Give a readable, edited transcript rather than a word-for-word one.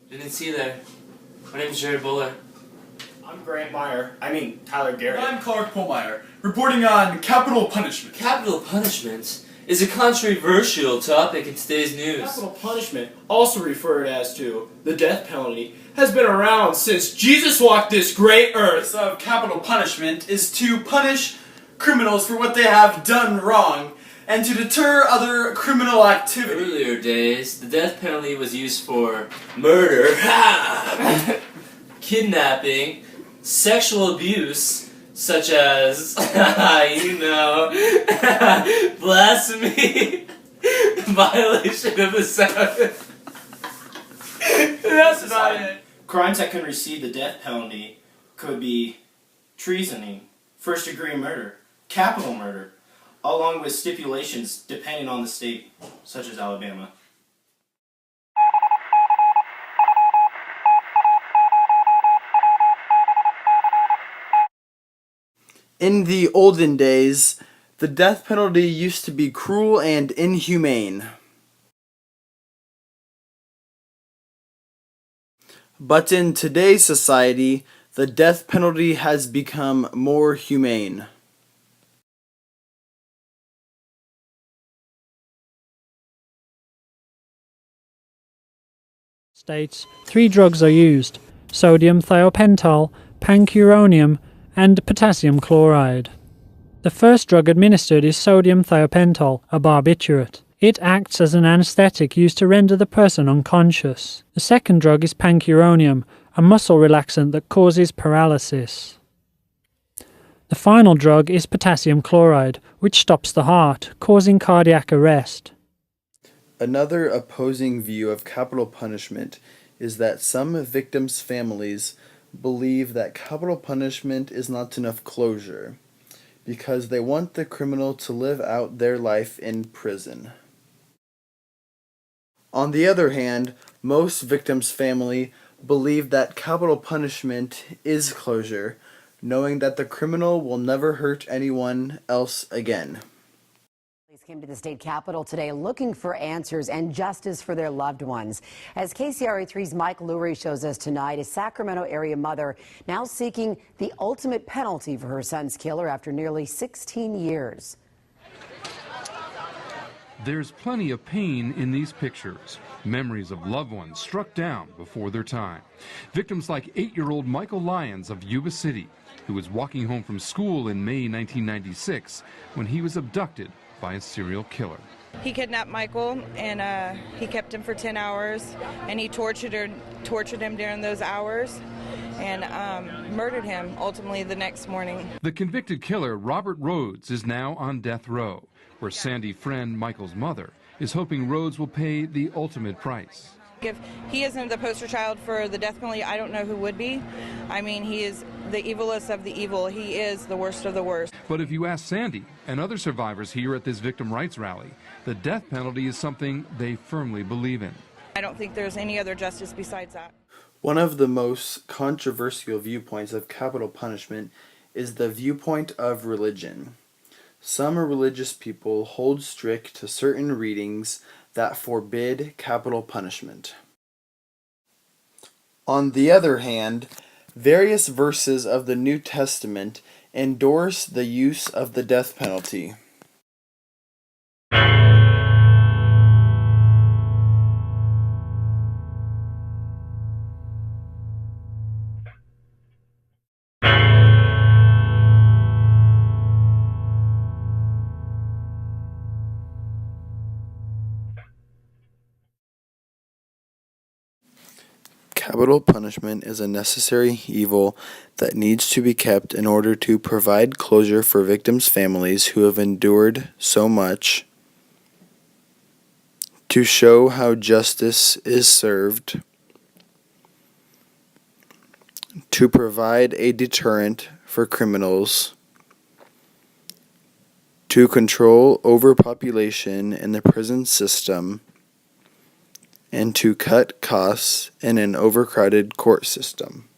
Didn't see you there. My name's Jared Buller. I'm Tyler Garrett. And I'm Clark Polmeyer, reporting on capital punishment. Capital punishment is a controversial topic in today's news. Capital punishment, also referred as to the death penalty, has been around since Jesus walked this great earth. The purpose of capital punishment is to punish criminals for what they have done wrong and to deter other criminal activity. In earlier days, the death penalty was used for murder, kidnapping, sexual abuse, such as, blasphemy, violation of the Sabbath. That's about it. Crimes that can receive the death penalty could be treasoning, first-degree murder, capital murder, along with stipulations depending on the state, such as Alabama. In the olden days, the death penalty used to be cruel and inhumane. But in today's society, the death penalty has become more humane. States 3 drugs are used: sodium thiopental, pancuronium, and potassium chloride. The first drug administered is sodium thiopental, a barbiturate. It acts as an anesthetic used to render the person unconscious. The second drug is pancuronium, a muscle relaxant that causes paralysis. The final drug is potassium chloride, which stops the heart, causing cardiac arrest. Another opposing view of capital punishment is that some victims' families believe that capital punishment is not enough closure because they want the criminal to live out their life in prison. On the other hand, most victims' family believe that capital punishment is closure, knowing that the criminal will never hurt anyone else again. Police came to the state capitol today looking for answers and justice for their loved ones. As KCRA3's Mike Lurie shows us tonight, a Sacramento area mother now seeking the ultimate penalty for her son's killer after nearly 16 years. There's plenty of pain in these pictures. Memories of loved ones struck down before their time. Victims like 8-year-old Michael Lyons of Yuba City, who was walking home from school in May 1996 when he was abducted by a serial killer. He kidnapped Michael and he kept him for 10 hours and he tortured him during those hours and murdered him ultimately the next morning. The convicted killer, Robert Rhodes, is now on death row, where Sandy Friend, Michael's mother, is hoping Rhodes will pay the ultimate price. If he isn't the poster child for the death penalty, I don't know who would be. I mean, he is the evilest of the evil. He is the worst of the worst. But if you ask Sandy and other survivors here at this victim rights rally, the death penalty is something they firmly believe in. I don't think there's any other justice besides that. One of the most controversial viewpoints of capital punishment is the viewpoint of religion. Some religious people hold strict to certain readings that forbid capital punishment. On the other hand, various verses of the New Testament endorse the use of the death penalty. Capital punishment is a necessary evil that needs to be kept in order to provide closure for victims' families who have endured so much, to show how justice is served, to provide a deterrent for criminals, to control overpopulation in the prison system, and to cut costs in an overcrowded court system.